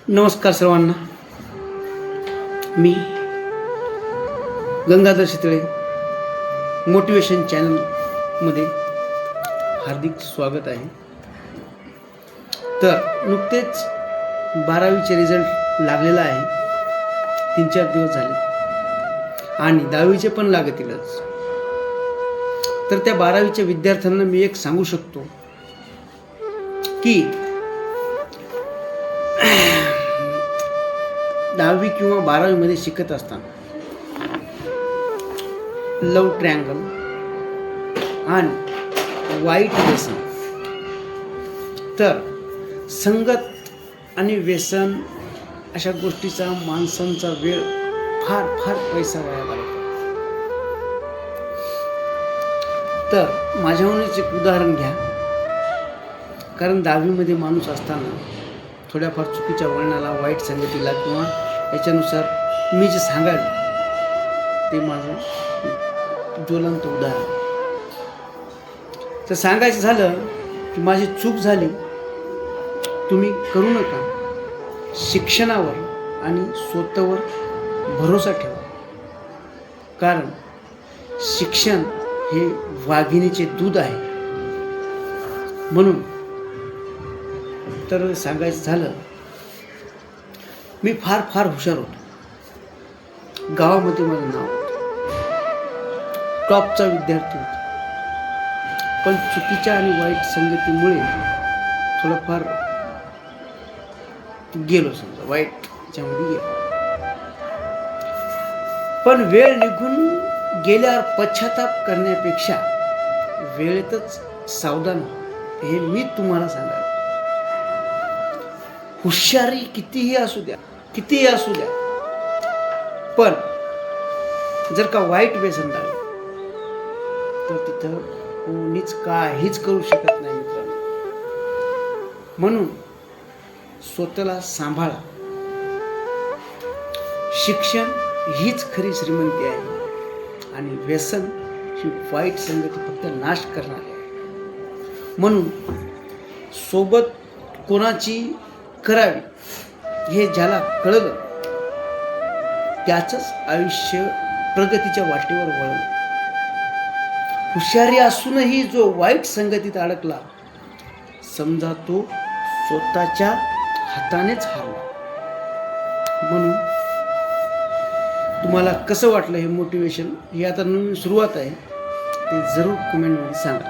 नमस्कार सर्वांना. मी गंगाधर शितळे मोटिवेशन चॅनलमध्ये हार्दिक स्वागत आहे. तर नुकतेच 12वीचे रिझल्ट लागलेला आहे. 3-4 दिवस झाले आणि 10वीचे पण लागतीलच. तर त्या 12वीच्या विद्यार्थ्यांना मी एक सांगू शकतो की 10वी किंवा 12वीमध्ये शिकत असताना लव्ह ट्रँगल आणि वाईट व्यसन, तर संगत आणि व्यसन अशा गोष्टीचा माणसांचा वेळ फार फार पैसा वाया घालवतो. तर माझ्याहूनच एक उदाहरण घ्या. कारण 10वीमध्ये माणूस असताना थोड्याफार चुकीच्या वळणाला, वाईट संगतीला किंवा याच्यानुसार मी जे सांगाल ते माझं ज्वलंत उदाहरण. तर सांगायचं झालं की माझी चूक झाली, तुम्ही करू नका. शिक्षणावर आणि स्वतःवर भरोसा ठेवा. कारण शिक्षण हे वाघिणीचे दूध आहे. म्हणून तर सांगायचं झालं, मी फार फार हुशार होतो. गावामध्ये माझं नाव होतं, टॉपचा विद्यार्थी होतो. पण चुकीच्या आणि वाईट संगतीमुळे थोडंफार गेलो, समजा वाईटच्यामध्ये गेलो. पण वेळ निघून गेल्यावर पश्चाताप करण्यापेक्षा वेळेतच सावधान व्हा, हे मी तुम्हाला सांगायला. हुशारी कितीही असू द्या, पण जर का वाईट व्यसन लागलं तर तिथं कोणीच काहीच करू शकत नाही मित्रांनो. म्हणून स्वतःला सांभाळा. शिक्षण हीच खरी श्रीमंती आहे आणि व्यसन ही वाईट संगती फक्त नाश करणार आहे. म्हणून सोबत कोणाची करावी हे ज्याला कळलं त्याचंच आयुष्य प्रगतीच्या वाटेवर वळलं. हुशारी असूनही जो वाईट संगतीत अडकला, समजा तो स्वतःच्या हातानेच हारला. म्हणून तुम्हाला कसं वाटलं हे मोटिवेशन? हे आता नवीन सुरुवात आहे, ते जरूर कमेंटमध्ये सांगा.